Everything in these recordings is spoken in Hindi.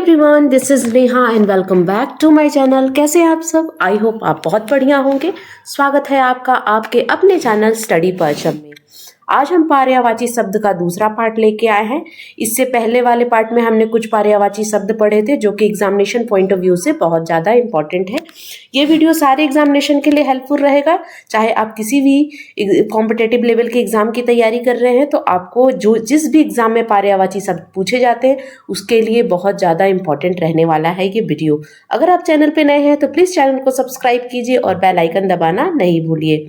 Everyone, this is Neha and welcome back to my channel. कैसे हैं आप सब? आई होप आप बहुत बढ़िया होंगे। स्वागत है आपका आपके अपने चैनल स्टडी पर्चम में। आज हम पर्यायवाची शब्द का दूसरा पार्ट लेके आए हैं। इससे पहले वाले पार्ट में हमने कुछ पर्यायवाची शब्द पढ़े थे जो कि एग्जामिनेशन पॉइंट ऑफ व्यू से बहुत ज़्यादा इंपॉर्टेंट है। ये वीडियो सारे एग्जामिनेशन के लिए हेल्पफुल रहेगा। चाहे आप किसी भी कॉम्पिटेटिव लेवल के एग्जाम की तैयारी कर रहे हैं तो आपको जिस भी एग्जाम में पर्यायवाची शब्द पूछे जाते हैं उसके लिए बहुत ज़्यादा इंपॉर्टेंट रहने वाला है ये वीडियो। अगर आप चैनल पे नए हैं तो प्लीज़ चैनल को सब्सक्राइब कीजिए और बेल आइकन दबाना नहीं भूलिए।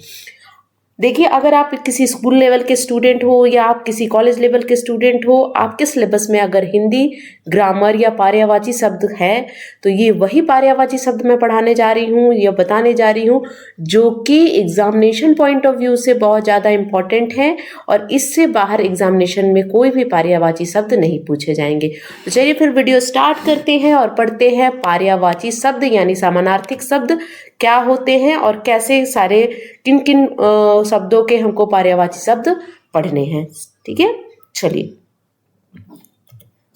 देखिए, अगर आप किसी स्कूल लेवल के स्टूडेंट हो या आप किसी कॉलेज लेवल के स्टूडेंट हो, आपके सिलेबस में अगर हिंदी ग्रामर या पर्यायवाची शब्द है तो ये वही पर्यायवाची शब्द मैं पढ़ाने जा रही हूँ या बताने जा रही हूँ जो कि एग्जामिनेशन पॉइंट ऑफ व्यू से बहुत ज़्यादा इम्पॉर्टेंट है और इससे बाहर एग्जामिनेशन में कोई भी पर्यायवाची शब्द नहीं पूछे जाएंगे। तो चलिए फिर वीडियो स्टार्ट करते हैं और पढ़ते हैं पर्यायवाची शब्द यानी समानार्थक शब्द क्या होते हैं और कैसे सारे किन किन शब्दों के हमको पर्यायवाची शब्द पढ़ने हैं। ठीक है, चलिए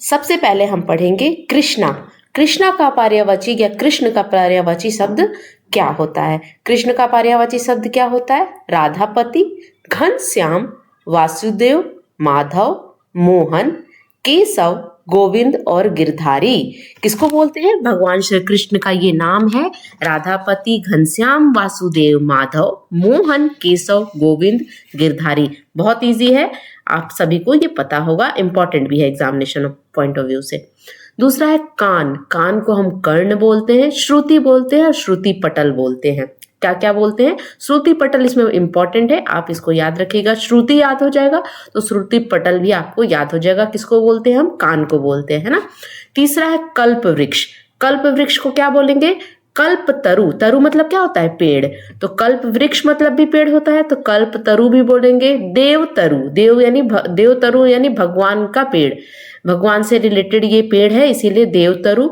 सबसे पहले हम पढ़ेंगे कृष्णा। कृष्णा का पर्यायवाची या कृष्ण का पर्यायवाची शब्द क्या होता है? कृष्ण का पर्यायवाची शब्द क्या होता है? राधापति, घनश्याम, वासुदेव, माधव, मोहन, केशव, गोविंद और गिरधारी। किसको बोलते हैं? भगवान श्री कृष्ण का ये नाम है। राधापति, घनश्याम, वासुदेव, माधव, मोहन, केशव, गोविंद, गिरधारी। बहुत इजी है, आप सभी को ये पता होगा, इंपॉर्टेंट भी है एग्जामिनेशन पॉइंट ऑफ व्यू से। दूसरा है कान। कान को हम कर्ण बोलते हैं, श्रुति बोलते हैं और श्रुति पटल बोलते हैं। क्या क्या बोलते हैं? श्रुति पटल इसमें इंपॉर्टेंट है, आप इसको याद रखिएगा। श्रुति याद हो जाएगा तो श्रुति पटल भी आपको याद हो जाएगा। किसको बोलते हैं? हम कान को बोलते हैं, है ना। तीसरा है कल्प वृक्ष। कल्प वृक्ष को क्या बोलेंगे? कल्प तरु। तरु मतलब क्या होता है? पेड़। तो कल्प वृक्ष मतलब भी पेड़ होता है तो कल्प तरु भी बोलेंगे। देव तरु, देव तरु यानी भगवान का पेड़, भगवान से रिलेटेड ये पेड़ है इसीलिए देव तरु।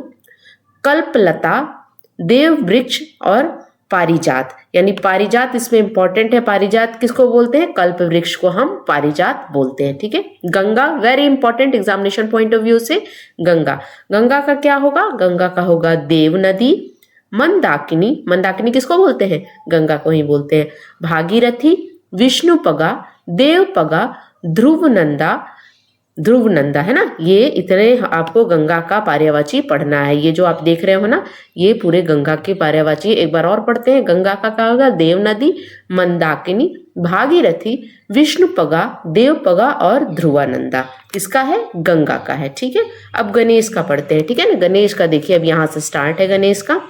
कल्पलता, देव वृक्ष और पारिजात, यानी पारिजात इसमें इंपॉर्टेंट है। पारिजात किसको बोलते हैं? कल्प वृक्ष को हम पारिजात बोलते हैं। ठीक है। Ganga, very important examination point of view से। गंगा, गंगा का क्या होगा? गंगा का होगा देव नदी। मंदाकिनी, मंदाकिनी किसको बोलते हैं? गंगा को ही बोलते हैं। भागीरथी, विष्णुपगा, देवपगा, ध्रुवनंदा, ध्रुवनंदा, है ना। ये इतने आपको गंगा का पर्यायवाची पढ़ना है। ये जो आप देख रहे हो ना, ये पूरे गंगा के पर्यायवाची। एक बार और पढ़ते हैं। गंगा का क्या होगा? देव नदी, मंदाकिनी, भागीरथी, विष्णुपगा, देवपगा और ध्रुवानंदा। किसका है? गंगा का है। ठीक है। अब गणेश का पढ़ते हैं। ठीक है ना। गणेश का देखिए, अब यहाँ से स्टार्ट है गणेश का।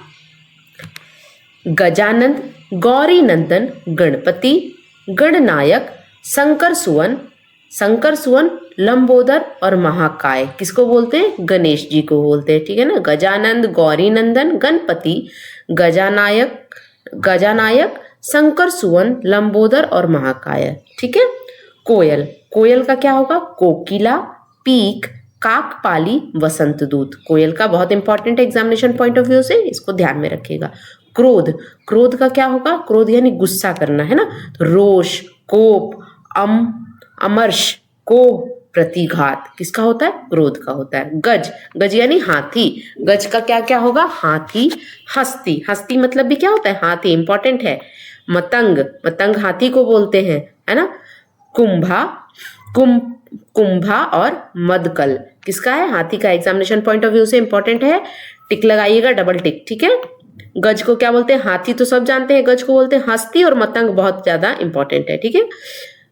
गजानंद, गौरी नंदन, गणपति, गणनायक, शंकर सुवन, शंकर सुवन, लंबोदर और महाकाय। किसको बोलते हैं? गणेश जी को बोलते हैं। ठीक है ना। गजानंद, गौरी नंदन, गणपति, गजानायक, शंकर सुवन, लंबोदर और महाकाय। ठीक है। कोयल, कोयल का क्या होगा? कोकिला, पीक, काकपाली, वसंत दूत। कोयल का बहुत important examination point of view से, इसको ध्यान में रखिएगा। क्रोध, क्रोध का क्या होगा? क्रोध यानी गुस्सा करना, है ना। तो रोष, कोप, अमर्ष, कोप, प्रतिघात। किसका होता है? क्रोध का होता है। गज, गज यानी हाथी। गज का क्या क्या होगा? हाथी। हस्ती, हस्ती मतलब भी क्या होता है? हाथी, इंपॉर्टेंट है। मतंग, मतंग हाथी को बोलते हैं, है ना। कुंभा, कुंभा और मदकल किसका है? हाथी का। एग्जामिनेशन पॉइंट ऑफ व्यू से इंपॉर्टेंट है, टिक लगाइएगा, डबल टिक। ठीक है। गज को क्या बोलते हैं? हाथी तो सब जानते हैं, गज को बोलते हैं हस्ती और मतंग बहुत ज्यादा इंपॉर्टेंट है। ठीक है।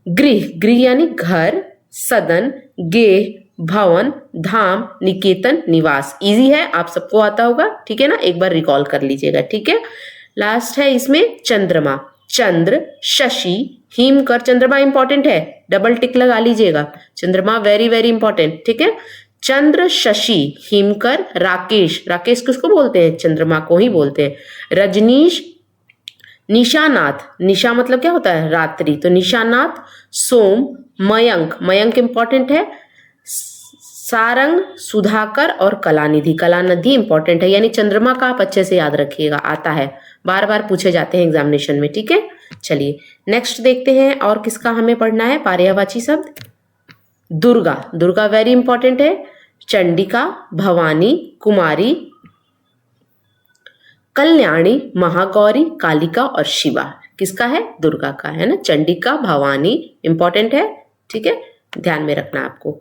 गृह, गृह यानी घर, सदन, गेह, भवन, धाम, निकेतन, निवास। इजी है, आप सबको आता होगा। ठीक है ना। एक बार रिकॉल कर लीजिएगा। ठीक है। लास्ट है इसमें चंद्रमा। चंद्र, शशि, हिमकर। चंद्रमा इंपॉर्टेंट है, डबल टिक लगा लीजिएगा। चंद्रमा वेरी वेरी इंपॉर्टेंट। ठीक है। चंद्र, शशि, हिमकर, राकेश। राकेश किसको बोलते हैं? चंद्रमा को ही बोलते हैं। रजनीश, निशानाथ, निशा मतलब क्या होता है? रात्रि, तो निशानाथ। सोम, मयंक, मयंक इंपॉर्टेंट है। सारंग, सुधाकर और कलानिधि, कलानिधि इंपॉर्टेंट है। यानी चंद्रमा का आप अच्छे से याद रखिएगा, आता है, बार बार पूछे जाते हैं एग्जामिनेशन में। ठीक है। चलिए नेक्स्ट देखते हैं और किसका हमें पढ़ना है पर्यायवाची शब्द। दुर्गा, दुर्गा वेरी इंपॉर्टेंट है। चंडिका, भवानी, कुमारी, कल्याणी, महागौरी, कालिका और शिवा। किसका है? दुर्गा का है ना। चंडिका, भवानी इंपॉर्टेंट है, ठीक है, ध्यान में रखना आपको।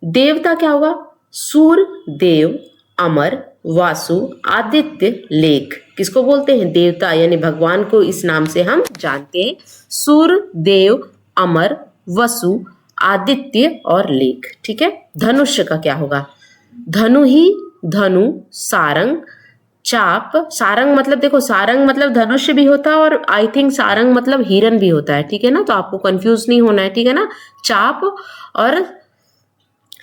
देवता क्या होगा? सूर्य, देव, अमर, वासु, आदित्य, लेख। किसको बोलते हैं? देवता, यानी भगवान को इस नाम से हम जानते हैं। सूर्य, देव, अमर, वसु, आदित्य और लेख, ठीक है। धनुष्य का क्या होगा? धनु ही, धनु, सारंग, चाप। सारंग मतलब देखो, सारंग मतलब धनुष्य भी होता है और आई थिंक सारंग मतलब हिरन भी होता है, ठीक है ना, तो आपको कंफ्यूज नहीं होना है, ठीक है ना। चाप और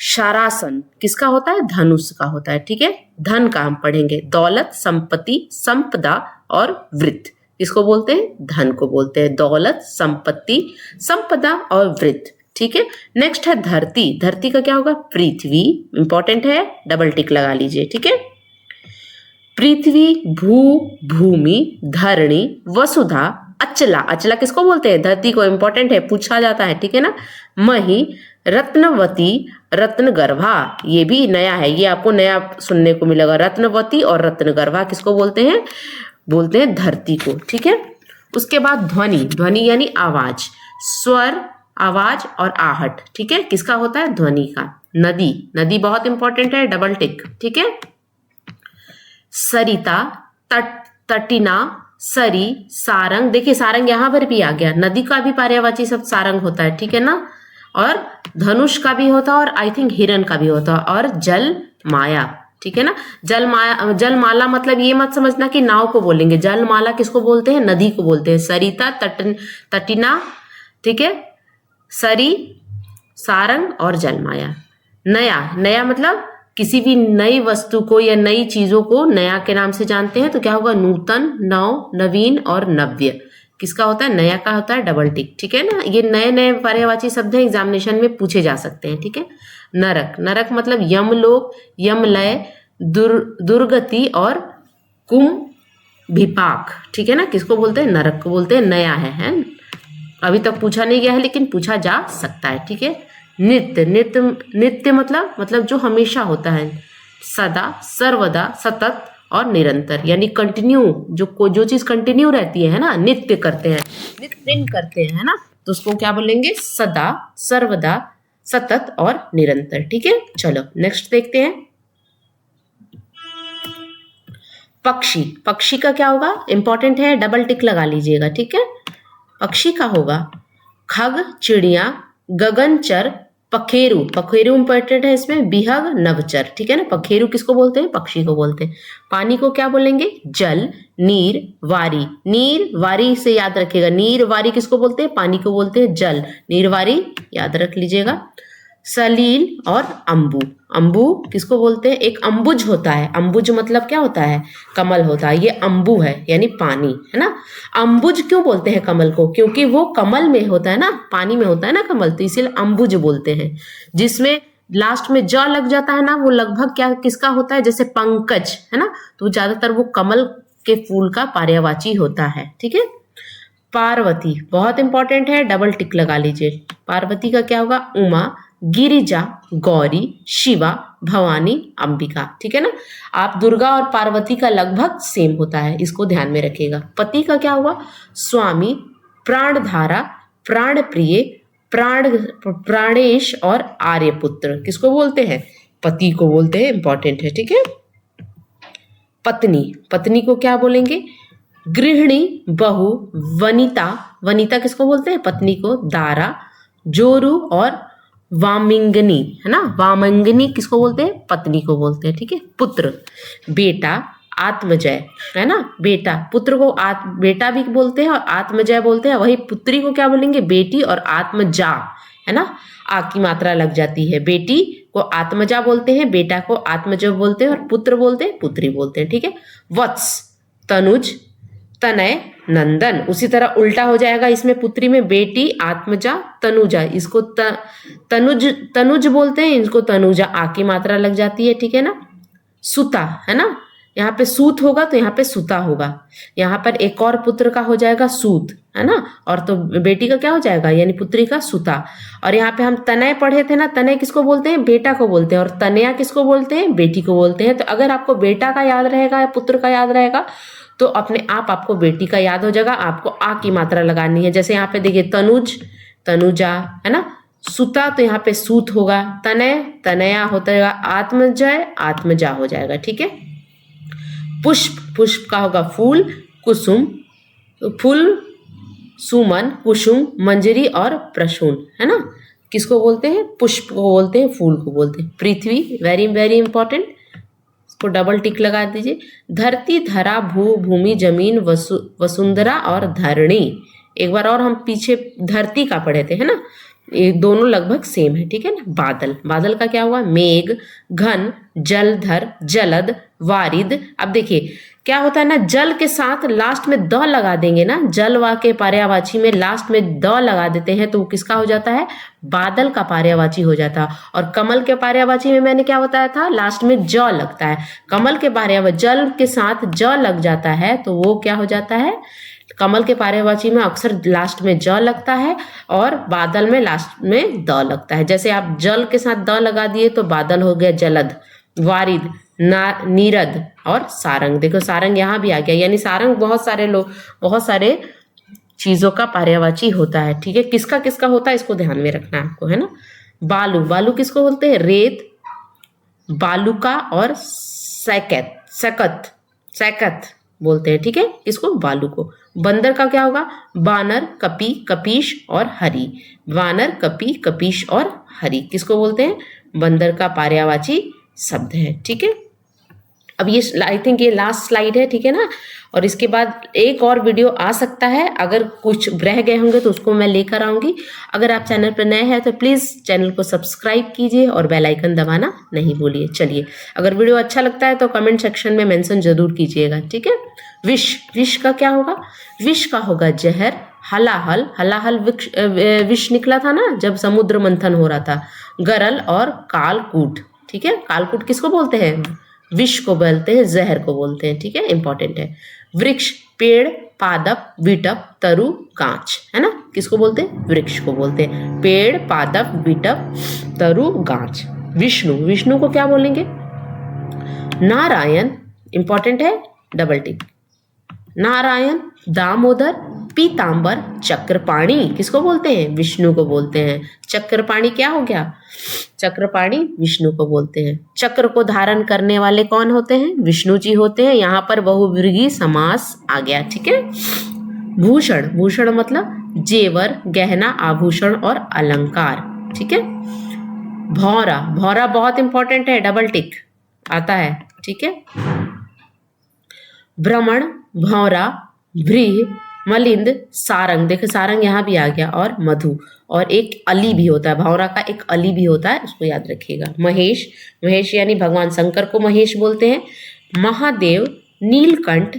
शारासन किसका होता है? धनुष का होता है, ठीक है। धन का हम पढ़ेंगे, दौलत, संपत्ति, संपदा और वृत्त। किसको बोलते हैं? धन को बोलते हैं। दौलत, संपत्ति, संपदा और वृत्त, ठीक है। नेक्स्ट है धरती। धरती का क्या होगा? पृथ्वी इंपॉर्टेंट है, डबल टिक लगा लीजिए, ठीक है। पृथ्वी, भू, भूमि, धरणी, वसुधा, अचला। अचला किसको बोलते हैं? धरती को, इंपॉर्टेंट है, पूछा जाता है, ठीक है ना। मही, रत्नवती, रत्नगर्भा, ये भी नया है, ये आपको नया सुनने को मिलेगा। रत्नवती और रत्नगर्भा किसको बोलते हैं? बोलते हैं धरती को, ठीक है। उसके बाद ध्वनि। ध्वनि यानी आवाज, स्वर, आवाज और आहट, ठीक है, किसका होता है? ध्वनि का। नदी। नदी बहुत इंपॉर्टेंट है, डबल टिक, ठीक है। सरिता, तट, तटिना, सरी, सारंग। देखिए सारंग यहां पर भी आ गया। नदी का भी पर्यायवाची शब्द सारंग होता है, ठीक है ना। और धनुष का भी होता है और आई थिंक हिरण का भी होता है। और जल माया, ठीक है ना। जल माया, जलमाला मतलब ये मत समझना कि नाव को बोलेंगे। जलमाला किसको बोलते हैं? नदी को बोलते हैं। सरिता, तटिना, ठीक है, सरी, सारंग और जलमाया। नया। नया मतलब किसी भी नई वस्तु को या नई चीजों को नया के नाम से जानते हैं, तो क्या होगा? नूतन, नव, नवीन और नव्य। किसका होता है? नया का होता है, डबल टिक, ठीक है ना। ये नए नए पर्यायवाची शब्द हैं, एग्जामिनेशन में पूछे जा सकते हैं, ठीक है। नरक। नरक मतलब यमलोक, यमलय, दुर्गति और कुंभिपाक, ठीक है ना। किसको बोलते हैं? नरक को बोलते हैं। नया है? अभी तक पूछा नहीं गया है लेकिन पूछा जा सकता है, ठीक है। नित्य। नित्य, नित्य मतलब जो हमेशा होता है, सदा, सर्वदा, सतत और निरंतर, यानी कंटिन्यू, जो चीज कंटिन्यू रहती है ना, नित्य करते हैं, नित्य दिन करते हैं ना, तो उसको क्या बोलेंगे? सदा, सर्वदा, सतत और निरंतर, ठीक है। चलो नेक्स्ट देखते हैं। पक्षी। पक्षी का क्या होगा? इंपॉर्टेंट है, डबल टिक लगा लीजिएगा, ठीक है। पक्षी का होगा खग, चिड़िया, गगनचर, पखेरु। पखेरु इंपॉर्टेंट है इसमें, बिहग, नभचर, ठीक है ना। पखेरु किसको बोलते हैं? पक्षी को बोलते हैं। पानी को क्या बोलेंगे? जल, नीर, वारी। नीर, वारी से याद रखिएगा। नीर, वारी किसको बोलते हैं? पानी को बोलते हैं। जल, नीर, वारी याद रख लीजिएगा। सलील और अम्बु। अम्बु किसको बोलते हैं? एक अम्बुज होता है। अम्बुज मतलब क्या होता है? कमल होता है। ये अम्बु है यानी पानी, है ना। अम्बुज क्यों बोलते हैं कमल को? क्योंकि वो कमल में होता है ना, पानी में होता है ना कमल, तो इसीलिए अम्बुज बोलते हैं। जिसमें लास्ट में ज लग जाता है ना, वो लगभग क्या किसका होता है? जैसे पंकज, है ना, तो ज्यादातर वो कमल के फूल का पर्यायवाची होता है, ठीक है। पार्वती बहुत इंपॉर्टेंट है, डबल टिक लगा लीजिए। पार्वती का क्या होगा? उमा, गिरिजा, गौरी, शिवा, भवानी, अंबिका, ठीक है ना। आप दुर्गा और पार्वती का लगभग सेम होता है, इसको ध्यान में रखिएगा। पति का क्या हुआ? स्वामी, प्राणधारा, प्राण प्रिय, प्राणेश और आर्यपुत्र। किसको बोलते हैं? पति को बोलते हैं, इंपॉर्टेंट है, ठीक है। पत्नी। पत्नी को क्या बोलेंगे? गृहिणी, बहू, वनिता। वनिता किसको बोलते हैं? पत्नी को। दारा, जोरू और वामिंगनी, है ना। वामिंगनी किसको बोलते हैं? पत्नी को बोलते हैं, ठीक है। पुत्र। बेटा, आत्मजय, है ना। बेटा, पुत्र को बेटा भी बोलते हैं और आत्मजय बोलते हैं। वही पुत्री को क्या बोलेंगे? बेटी और आत्मजा, है ना। आ की मात्रा लग जाती है। बेटी को आत्मजा बोलते हैं, बेटा को आत्मजय बोलते हैं और पुत्र बोलते हैं पुत्री बोलते हैं, ठीक है। वत्स, तनुज, तनय, नंदन। उसी तरह उल्टा हो जाएगा इसमें, पुत्री में बेटी, आत्मजा, तनुजा। इसको तनुज बोलते हैं, इसको तनुजा, आ की मात्रा लग जाती है, ठीक है ना। सुता, है ना, यहाँ पे सूत होगा तो यहाँ पे सुता होगा। यहाँ पर एक और पुत्र का हो जाएगा सूत, है ना, और तो बेटी का क्या हो जाएगा, यानी पुत्री का सुता। और यहाँ पे हम तनय पढ़े थे ना, तनय किसको बोलते हैं, बेटा को बोलते हैं, और तनया किसको बोलते हैं, बेटी को बोलते हैं। तो अगर आपको बेटा का याद रहेगा या पुत्र का याद रहेगा तो अपने आप आपको बेटी का याद हो जाएगा। आपको आ की मात्रा लगानी है। जैसे यहाँ पे देखिए तनुज, तनुजा, है ना, सुता तो यहाँ पे सूत होगा, तनय, तनया होता है, आत्मजय, आत्मजा हो जाएगा। ठीक है। पुष्प, पुष्प का होगा फूल, कुसुम, फूल, सुमन, कुसुम, मंजरी और प्रसून, है ना, किसको बोलते हैं, पुष्प को बोलते हैं, फूल को बोलते हैं। पृथ्वी, वेरी वेरी इंपॉर्टेंट, इसको डबल टिक लगा दीजिए। धरती, धरा, भू, भूमि, जमीन, वसुंधरा और धरणी। एक बार और हम पीछे धरती का पढ़े थे, है ना, ये दोनों लगभग सेम है। ठीक है ना। बादल, बादल का क्या हुआ, मेघ, घन, जलधर, जलद, वारिद। अब देखिए क्या होता है ना, जल के साथ लास्ट में द लगा देंगे ना, जलवा के पर्यायवाची में लास्ट में द लगा देते हैं तो वो किसका हो जाता है, बादल का पर्यायवाची हो जाता है। और कमल के पर्यायवाची में मैंने क्या बताया था, लास्ट में ज लगता है। कमल के पर्यायवाची जल के साथ ज लग जाता है तो वो क्या हो जाता है, कमल के पर्यायवाची में अक्सर लास्ट में ज लगता है और बादल में लास्ट में द लगता है। जैसे आप जल के साथ द लगा दिए तो बादल हो गया जलद, वारिद, नीरद और सारंग। देखो सारंग यहाँ भी आ गया, यानी सारंग बहुत सारे लोग, बहुत सारे चीजों का पर्यायवाची होता है। ठीक है। किसका किसका होता है इसको ध्यान में रखना है आपको, है ना। बालू, बालू किसको बोलते हैं, रेत, बालुका और सैकत, सकत, सैकत बोलते हैं। ठीक है, इसको बालू को। बंदर का क्या होगा, बानर, कपी, कपीश और हरि। वानर, कपी, कपीश और हरि किसको बोलते हैं, बंदर का पर्यायवाची शब्द है। ठीक है। अब ये आई थिंक ये लास्ट स्लाइड है। ठीक है ना। और इसके बाद एक और वीडियो आ सकता है, अगर कुछ रह गए होंगे तो उसको मैं लेकर आऊंगी। अगर आप चैनल पर नए हैं तो प्लीज़ चैनल को सब्सक्राइब कीजिए और बेल आइकन दबाना नहीं भूलिए। चलिए, अगर वीडियो अच्छा लगता है तो कमेंट सेक्शन में मेंशन जरूर कीजिएगा। ठीक है। विष, विष का क्या होगा, विष का होगा जहर, हलाहल, हलाहल विष निकला था ना जब समुद्र मंथन हो रहा था, गरल और कालकूट। ठीक है। कालकूट किसको बोलते हैं, विष को बोलते हैं, जहर को बोलते हैं। ठीक है, इंपॉर्टेंट है। वृक्ष, पेड़, पादप, विटप, तरु, गांच, है ना, किसको बोलते हैं, वृक्ष को बोलते हैं। पेड़, पादप, विटप, तरु, गांच। विष्णु, विष्णु को क्या बोलेंगे, नारायण, इंपॉर्टेंट है, डबल टिक, नारायण, दामोदर, पीतांबर, चक्रपाणी किसको बोलते हैं, विष्णु को बोलते हैं। चक्रपाणी क्या हो गया, चक्रपाणी विष्णु को बोलते हैं। चक्र को धारण करने वाले कौन होते हैं, विष्णु जी होते हैं। यहाँ पर बहुव्रीहि समास आ गया। ठीक है। भूषण, भूषण मतलब जेवर, गहना, आभूषण और अलंकार। ठीक है। भौरा, भौरा बहुत इंपॉर्टेंट है, डबल टिक आता है। ठीक है। भ्रमण, भौरा, व्रीहि, मलिंद, सारंग, देखो सारंग यहाँ भी आ गया, और मधु, और एक अली भी होता है, भौरा का एक अली भी होता है, उसको याद रखिएगा। महेश, महेश यानी भगवान शंकर को महेश बोलते हैं। महादेव, नीलकंठ,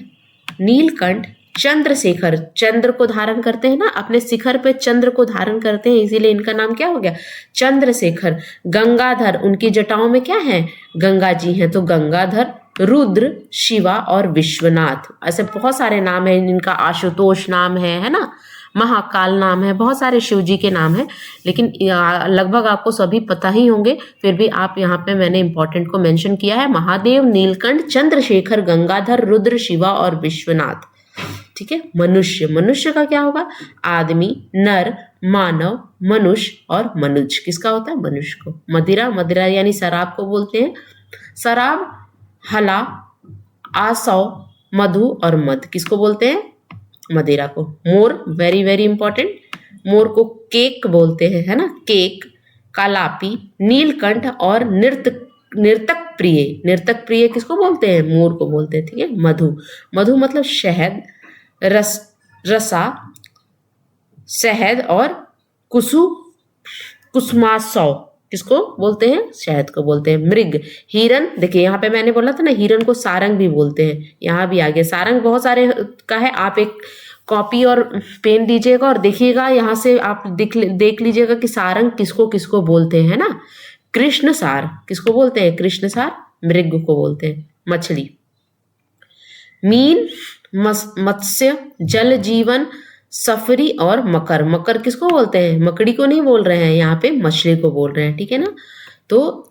नीलकंठ, चंद्रशेखर, चंद्र को धारण करते हैं ना, अपने शिखर पे चंद्र को धारण करते हैं, इसीलिए इनका नाम क्या हो गया, चंद्रशेखर। गंगाधर, उनकी जटाओं में क्या है, गंगा जी हैं, तो गंगाधर। रुद्र, शिवा और विश्वनाथ, ऐसे बहुत सारे नाम हैं इनका। आशुतोष नाम है ना, महाकाल नाम है, बहुत सारे शिव जी के नाम हैं, लेकिन लगभग आपको सभी पता ही होंगे, फिर भी आप यहाँ पे मैंने इंपॉर्टेंट को मेंशन किया है। महादेव, नीलकंठ, चंद्रशेखर, गंगाधर, रुद्र, शिवा और विश्वनाथ। ठीक है। मनुष्य, मनुष्य का क्या होगा, आदमी, नर, मानव, मनुष्य और मनुज, किसका होता है, मनुष्य को। मदिरा, मदिरा यानी शराब को बोलते हैं। शराब, हला, आसव, मधु और मद, किसको बोलते हैं, मदिरा को। मोर, वेरी वेरी इंपॉर्टेंट, मोर को केक बोलते हैं, है ना, केक। कालापी, नीलकंठ और नर्तक प्रिय, नर्तक प्रिय किसको बोलते हैं, मोर को बोलते हैं। ठीक है। मधु, मधु मतलब शहद, रसा, शहद और कुसुमासव किसको बोलते हैं, शहद को बोलते हैं। मृग, हिरन, देखिए यहाँ पे मैंने बोला था ना, हिरन को सारंग भी बोलते हैं, यहाँ भी आ गया। सारंग बहुत सारे का है, आप एक कॉपी और पेन दीजिएगा और देखिएगा, यहाँ से आप देख लीजिएगा कि सारंग किसको किसको बोलते हैं, है ना। कृष्ण सार किसको बोलते हैं, कृष्ण सार मृग को बोलते हैं। मछली, मीन मत्स्य, जल जीवन, सफरी और मकर। मकर किसको बोलते हैं? मकड़ी को नहीं बोल रहे हैं, यहाँ पे मछली को बोल रहे हैं, ठीक है ना। तो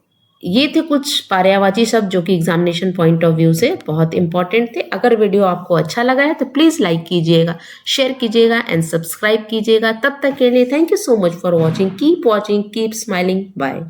ये थे कुछ पर्यायवाची शब्द जो कि एग्जामिनेशन पॉइंट ऑफ व्यू से बहुत इंपॉर्टेंट थे। अगर वीडियो आपको अच्छा लगा है तो प्लीज़ लाइक कीजिएगा, शेयर कीजिएगा एंड सब्सक्राइब कीजिएगा। तब तक के लिए thank you so much for watching. Keep watching, keep smiling, bye.